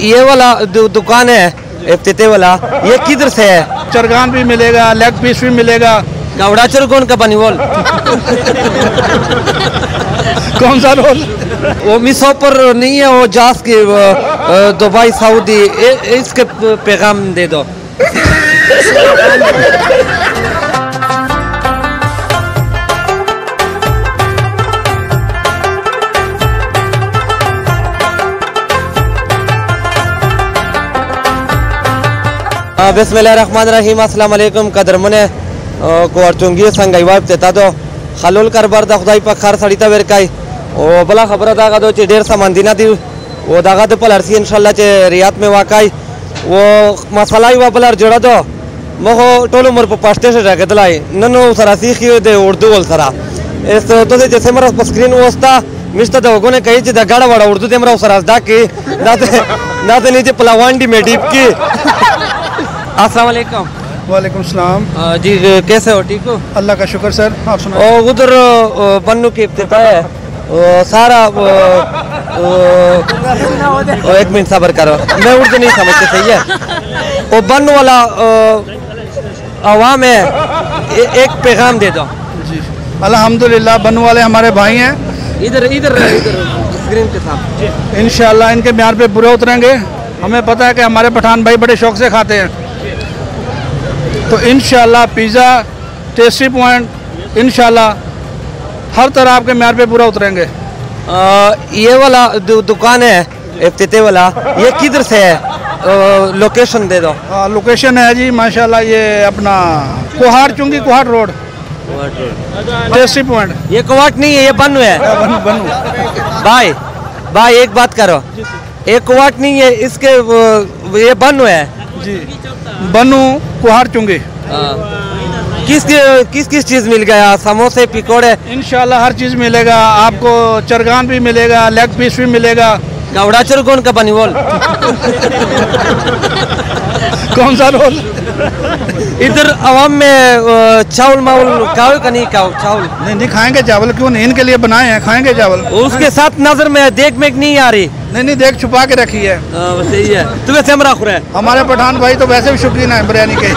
ये वाला दुकान है इफ्तिते वाला, ये किधर से है? चरगान भी मिलेगा, लेग पीस भी मिलेगा। गावड़ा चरगोन का बनी बोल कौन सा रोल? वो मिसो पर नहीं है, वो जास की दुबई सऊदी, इसके पैगाम दे दो। बिस्मिल्लाहिर्रहमानिर्रहीम। अस्सलाम वालेकुम कदरमने को अर्चुंगी संगईवा इफ्तिता दो खलुल करबर द खुदाई पर खर सड़ीता वेरकाई ओ बला खबर दागा दो चे ढेर सामान दिना दी वो दागा दो पलरसी इंशाल्लाह चे रियात में वाकाई वो मसाला ही वा पलर जोड़ा दो महो टोलो मोर पर पास्ते से जाके दलाई ननो सरासी खियो दे उर्दू बोल सरा इस तो से जैसे मरा स्क्रीन वस्ता मिस्टर दोगो ने कही च गाड़ा वाड़ा उर्दू दे मरा सरास दा के नाते नीचे पलावांडी में डीप की। अस्सलाम वालेकुम। वालेकुम सलाम। जी कैसे हो? ठीक हो? अल्लाह का शुक्र सर, आप सुनाओ। उधर बन्नू की इफ्तिताह है सारा एक मिनट सब्र करो, मैं उर्दू नहीं समझते, सही है? वो बन्नू वाला आवाम है, एक पैगाम दे दो। जी अल्हम्दुलिल्लाह बन्नू वाले हमारे भाई हैं। इधर इधर इधर स्क्रीन के साथ इंशाल्लाह इनके म्यार पे पूरे उतरेंगे। हमें पता है कि हमारे पठान भाई बड़े शौक से खाते हैं, तो इंशाल्लाह पिज़्ज़ा, टेस्टी पॉइंट, इंशाल्लाह हर तरह आपके म्यार पे पूरा उतरेंगे। ये वाला दुकान है इफ्तिते वाला, ये किधर से है? लोकेशन दे दो। लोकेशन है जी माशाल्लाह ये अपना कोहाड़ चुंगी, कोहाड़ रोड, टेस्टी पॉइंट। ये कोहाट नहीं है, ये बन्नू है। बन्नू भाई एक बात करो, एक कोहाट नहीं है, इसके ये बन्नू है जी, बन्नू कोहाड़ चुंगी। किस किस चीज मिल गया? समोसे, पिकोड़े? इंशाल्लाह हर चीज मिलेगा आपको। चरगान भी मिलेगा, लेग पीस भी मिलेगा। गावड़ा चरगोन का बनी बोल कौन सा रोल? इधर आवाम में चावल मावल खाओ का नहीं खाओ? चावल नहीं खाएंगे, चावल क्यों नहीं, इनके लिए बनाए हैं, खाएंगे चावल। उसके साथ नजर में देख में नहीं आ रही। नहीं देख छुपा के रखी है। सही है, तुम्हें सेमरा खुरा है। हमारे पठान भाई तो वैसे भी शौकीन है बिरयानी के।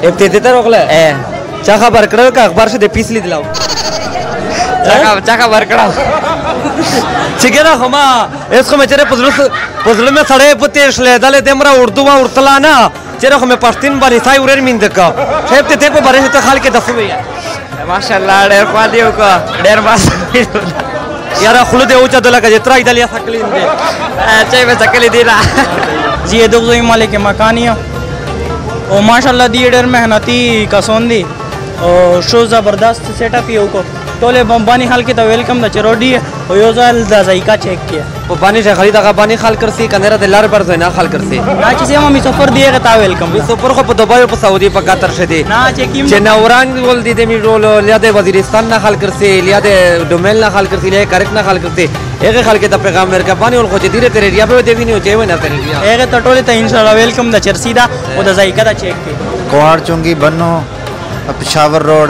इफ्तिता रोकले चाखा बरकड़ा का अखबार से दे पीस ली दिलाओ। चाखा बरकड़ा चिकेरा हमा इसको मैं चेरे पुजल में सड़े पुते इसले दले देमरा उर्दू वा उर्तला ना चेरे हमें पश्तीन बारी साई उरेर मिन देखा शेप ते को बारे तो खाल के दस में माशाल्लाह डेर पादियो का डेर मास यार खुले दे ऊंचा दला का जितना इधर सकली दे चाय में सकली दीना जी ये दोस्तों मालिक के मकानिया और माशाल्लाह दी डेर मेहनती कसौंदी और शो जबरदस्त सेटअप ही को टोले बम्बानी खाल की तो वेलकम द चरोडी है और यो जाल द जायका चेक किया वो पानी से खरीदा का पानी खाल करसी कनेरा दे लार पर से ना खाल करसी ना चीज हम सफर दिए का ता वेलकम सफर को दुबई पर सऊदी पर कतर से दे ना चेकिम चेनावरान बोल दी दे मी रोल लिया दे वजीरिस्तान ना खाल करसी लिया दे डोमेल ना खाल करसी लिया करेक्ट ना खाल करसी एक खाल के तब पैगाम मेरे का पानी और खोजे धीरे तेरे रिया पे देवी नहीं हो चाहिए ना तेरे रिया एक तो टोले तो इंशाल्लाह वेलकम द चरसीदा और द जायका द चेक की कोहाड़ चुंगी बन्नू पेशावर रोड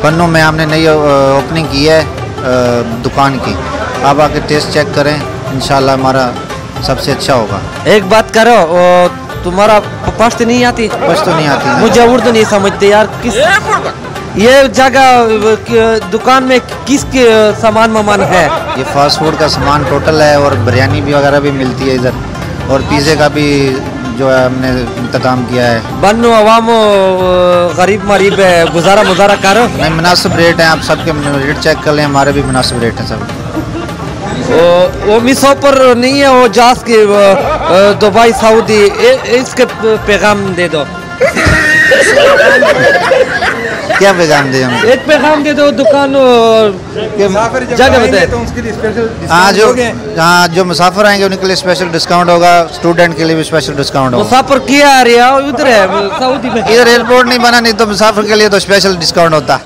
बन्नू में हमने नई ओपनिंग की है दुकान की। आप आके टेस्ट चेक करें, इंशाल्लाह हमारा सबसे अच्छा होगा। एक बात करो, तुम्हारा पश्त नहीं आती? पश्त तो नहीं आती, मुझे उर्दू नहीं समझते यार। किस ये जगह दुकान में किस के सामान ममान है? ये फास्ट फूड का सामान टोटल है और बिरयानी भी वगैरह भी मिलती है इधर, और पिज़्ज़े का भी जो है हमने इंतजाम किया है। बन्नू अवाम गरीब मरीब गुजारा मुजारा करो। नहीं मुनासिब रेट है, आप सबके रेट चेक कर लें, हमारे भी मुनासिब रेट हैं सब। वो मिसो पर नहीं है, वो जास की दुबई सऊदी, इसके पैगाम दे दो। क्या पैगाम दे? हम एक पैगाम दे दो, दुकान जगह बताए। हाँ जो मुसाफिर आएंगे उनके लिए स्पेशल डिस्काउंट होगा, स्टूडेंट के लिए भी स्पेशल डिस्काउंट होगा। मुसाफिर किया आ रहा है उधर है सऊदी में, इधर एयरपोर्ट नहीं बना, नहीं तो मुसाफिर के लिए तो स्पेशल डिस्काउंट होता।